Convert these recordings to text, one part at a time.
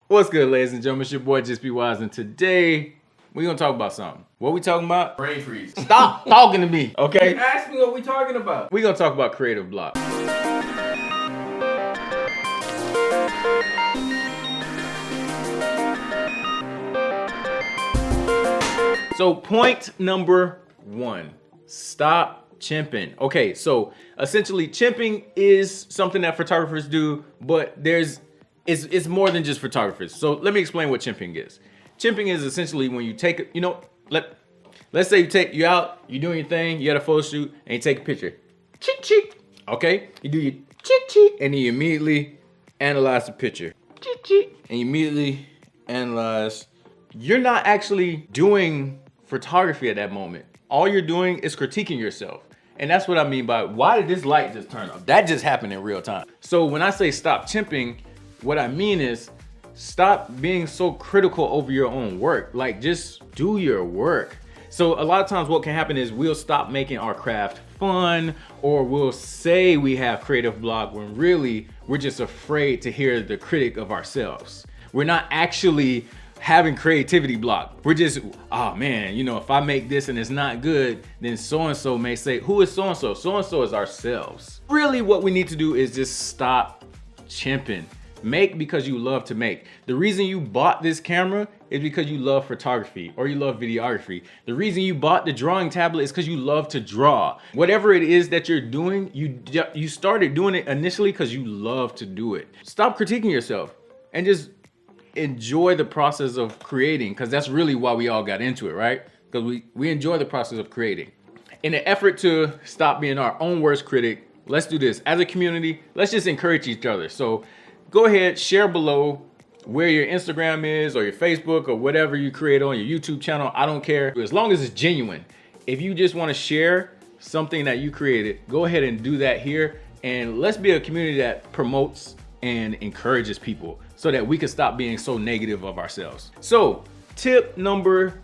What's good, ladies and gentlemen? It's your boy JustBWise, and today we're gonna talk about something. What we talking about? Brain freeze. Stop talking to me, okay? Ask me what we talking about. We're gonna talk about creative block. So point number one, stop chimping. Okay, so essentially chimping is something that photographers do, but it's more than just photographers. So let me explain what chimping is. Chimping is essentially when you take, let's say you're out, you're doing your thing, you had a photo shoot, and you take a picture. Cheek, cheek. Okay? You do your cheek, cheek, and then you immediately analyze the picture. Cheek, cheek. And you immediately analyze. You're not actually doing photography at that moment. All you're doing is critiquing yourself. And that's what I mean by, why did this light just turn off? That just happened in real time. So when I say stop chimping, what I mean is stop being so critical over your own work. Like, just do your work. So a lot of times what can happen is we'll stop making our craft fun, or we'll say we have creative block when really we're just afraid to hear the critic of ourselves. We're not actually having creativity block. We're just, oh man, if I make this and it's not good, then so-and-so may say, who is so-and-so? So-and-so is ourselves. Really what we need to do is just stop chimping. Make because you love to make. The reason you bought this camera is because you love photography or you love videography. The reason you bought the drawing tablet is because you love to draw. Whatever it is that you're doing, you started doing it initially because you love to do it. Stop critiquing yourself and just enjoy the process of creating, because that's really why we all got into it, right? Because we enjoy the process of creating. In an effort to stop being our own worst critic, let's do this. As a community, let's just encourage each other. So go ahead, share below where your Instagram is or your Facebook or whatever you create on your YouTube channel. I don't care, as long as it's genuine. If you just want to share something that you created, go ahead and do that here. And let's be a community that promotes and encourages people so that we can stop being so negative of ourselves. So tip number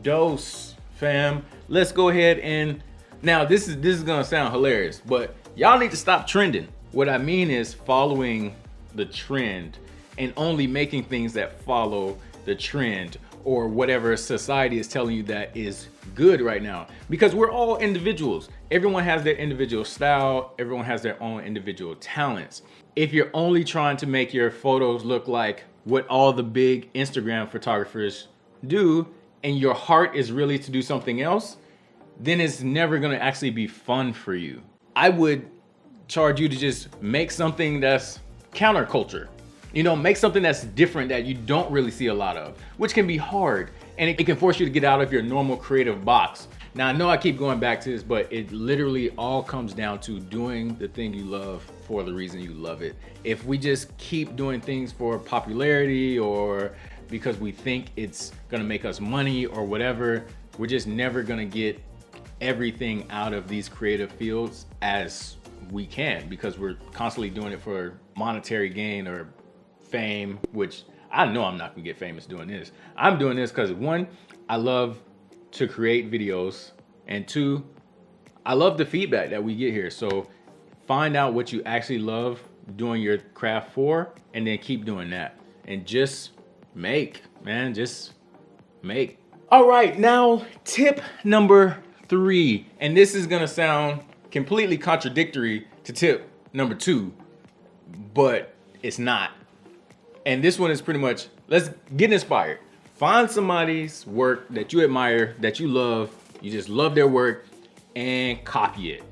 dos, fam. Let's go ahead and, now this is gonna sound hilarious, but y'all need to stop trending. What I mean is following the trend and only making things that follow the trend or whatever society is telling you that is good right now, because we're all individuals. Everyone has their individual style. Everyone has their own individual talents. If you're only trying to make your photos look like what all the big Instagram photographers do, and your heart is really to do something else, then it's never gonna actually be fun for you. I would charge you to just make something that's counterculture. Make something that's different that you don't really see a lot of, which can be hard, and it can force you to get out of your normal creative box. Now, I know I keep going back to this, but it literally all comes down to doing the thing you love for the reason you love it. If we just keep doing things for popularity or because we think it's gonna make us money or whatever, we're just never gonna get everything out of these creative fields as we can, because we're constantly doing it for monetary gain or fame, which I know I'm not gonna get famous doing this. I'm doing this because, one, I love to create videos, and two, I love the feedback that we get here. So find out what you actually love doing your craft for, and then keep doing that. And just make, man, just make. All right, now tip number 3, and this is gonna sound completely contradictory to tip number 2, but it's not. And this one is pretty much, let's get inspired. Find somebody's work that you admire, that you love, you just love their work, and copy it.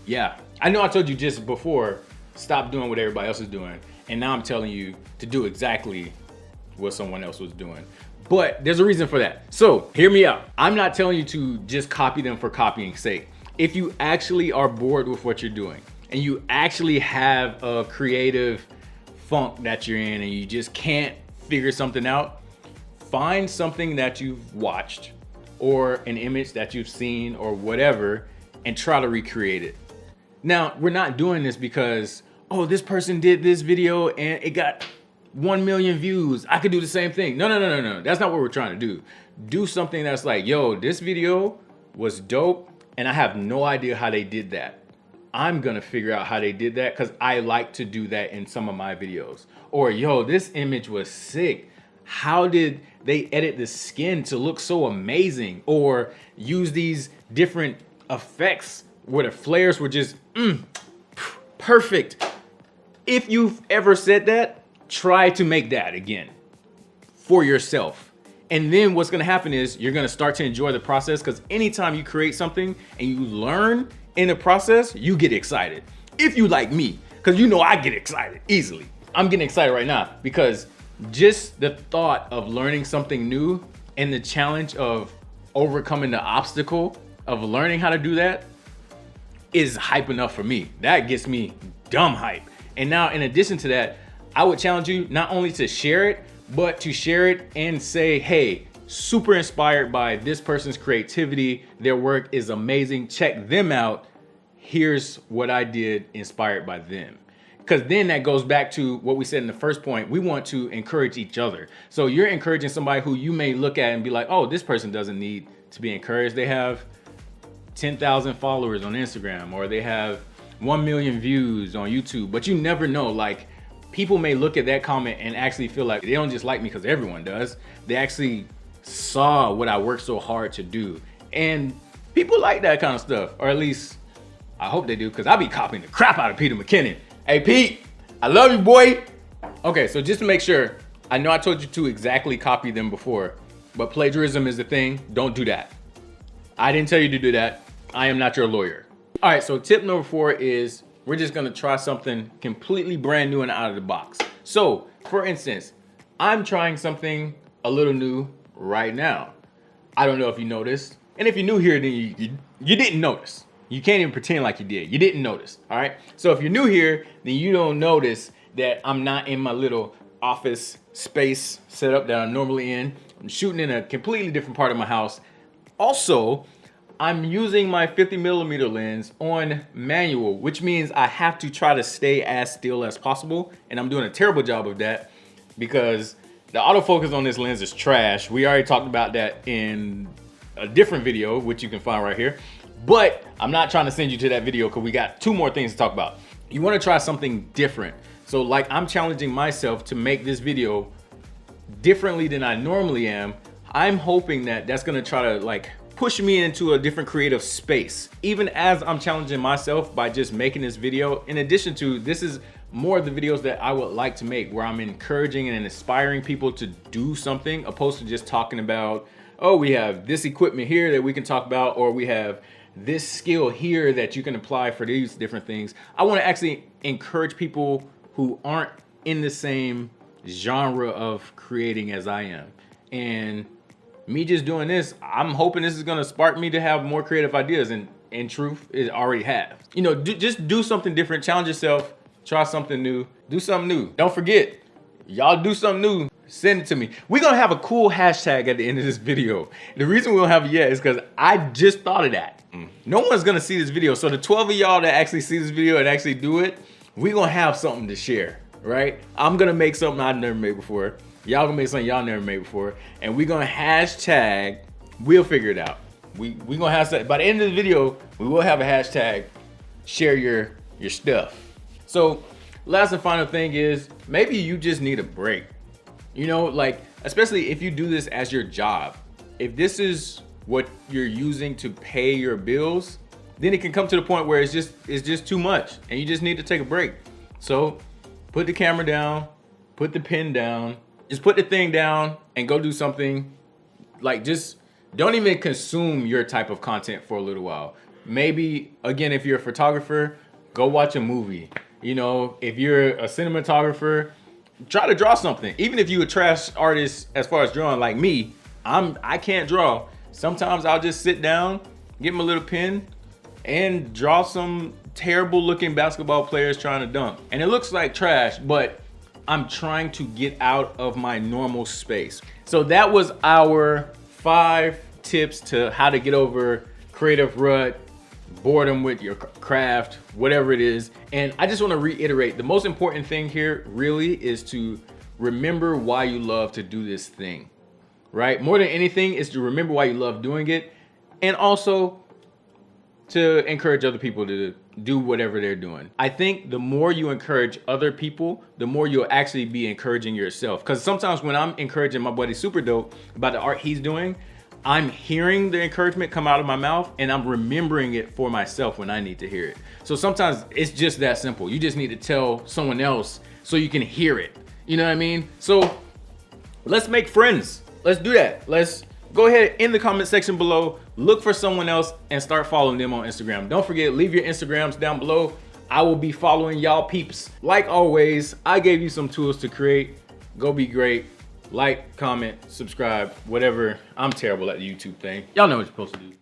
Yeah, I know I told you just before, stop doing what everybody else is doing, and now I'm telling you to do exactly what someone else was doing. But there's a reason for that. So hear me out. I'm not telling you to just copy them for copying's sake. If you actually are bored with what you're doing, and you actually have a creative funk that you're in, and you just can't figure something out, find something that you've watched or an image that you've seen or whatever, and try to recreate it. Now, we're not doing this because, oh, this person did this video and it got 1 million views, I could do the same thing. No. That's not what we're trying to do. Do something that's like, yo, this video was dope and I have no idea how they did that. I'm gonna figure out how they did that because I like to do that in some of my videos. Or, yo, this image was sick. How did they edit the skin to look so amazing? Or use these different effects where the flares were just perfect. If you've ever said that, try to make that again for yourself. And then what's gonna happen is you're gonna start to enjoy the process, because anytime you create something and you learn in the process, you get excited. If you like me, because you know I get excited easily. I'm getting excited right now because just the thought of learning something new and the challenge of overcoming the obstacle of learning how to do that is hype enough for me. That gets me dumb hype. And now in addition to that, I would challenge you not only to share it, but to share it and say, hey, super inspired by this person's creativity. Their work is amazing. Check them out. Here's what I did inspired by them. Because then that goes back to what we said in the first point. We want to encourage each other. So you're encouraging somebody who you may look at and be like, oh, this person doesn't need to be encouraged. They have 10,000 followers on Instagram, or they have 1 million views on YouTube. But you never know, like, people may look at that comment and actually feel like they don't just like me because everyone does. They actually saw what I worked so hard to do. And people like that kind of stuff, or at least I hope they do, because I be copying the crap out of Peter McKinnon. Hey Pete, I love you, boy. Okay, so just to make sure, I know I told you to exactly copy them before, but plagiarism is the thing. Don't do that. I didn't tell you to do that. I am not your lawyer. All right, so tip number 4 is we're just gonna try something completely brand new and out of the box. So, for instance, I'm trying something a little new right now. I don't know if you noticed. And if you're new here, then you didn't notice. You can't even pretend like you did. You didn't notice, all right? So if you're new here, then you don't notice that I'm not in my little office space setup that I'm normally in. I'm shooting in a completely different part of my house. Also, I'm using my 50mm lens on manual, which means I have to try to stay as still as possible. And I'm doing a terrible job of that because the autofocus on this lens is trash. We already talked about that in a different video, which you can find right here. But I'm not trying to send you to that video because we got 2 more things to talk about. You want to try something different. So like, I'm challenging myself to make this video differently than I normally am. I'm hoping that that's going to try to like push me into a different creative space. Even as I'm challenging myself by just making this video, in addition to, this is more of the videos that I would like to make, where I'm encouraging and inspiring people to do something, opposed to just talking about, oh, we have this equipment here that we can talk about, or we have this skill here that you can apply for these different things. I want to actually encourage people who aren't in the same genre of creating as I am. And me just doing this, I'm hoping this is going to spark me to have more creative ideas. And in truth, it already have. You know, just do something different, challenge yourself, try something new, do something new. Don't forget, y'all do something new, send it to me. We're going to have a cool hashtag at the end of this video. The reason we don't have it yet is because I just thought of that. No one's going to see this video. So the 12 of y'all that actually see this video and actually do it, we're going to have something to share, right? I'm going to make something I've never made before. Y'all going to make something y'all never made before. And we're going to hashtag, we'll figure it out. We're going to have, by the end of the video, we will have a hashtag, share your stuff. So last and final thing is, maybe you just need a break. You know, like, especially if you do this as your job. If this is what you're using to pay your bills, then it can come to the point where it's just too much and you just need to take a break. So put the camera down, put the pen down, just put the thing down and go do something. Like, just don't even consume your type of content for a little while. Maybe, again, if you're a photographer, go watch a movie. You know, if you're a cinematographer, try to draw something. Even if you're a trash artist as far as drawing, like me, I can't draw. Sometimes I'll just sit down, get my little pen, and draw some terrible looking basketball players trying to dunk. And it looks like trash, but I'm trying to get out of my normal space. So that was our 5 tips to how to get over creative rut, boredom with your craft, whatever it is. And I just want to reiterate, the most important thing here really is to remember why you love to do this thing, right? More than anything is to remember why you love doing it. And also to encourage other people to do whatever they're doing. I think the more you encourage other people, the more you'll actually be encouraging yourself. Because sometimes when I'm encouraging my buddy Super Dope about the art he's doing, I'm hearing the encouragement come out of my mouth and I'm remembering it for myself when I need to hear it. So sometimes it's just that simple. You just need to tell someone else so you can hear it. You know what I mean? So let's make friends. Let's do that. Let's go ahead in the comment section below, look for someone else and start following them on Instagram. Don't forget, leave your Instagrams down below. I will be following y'all peeps. Like always, I gave you some tools to create. Go be great. Like, comment, subscribe, whatever. I'm terrible at the YouTube thing. Y'all know what you're supposed to do.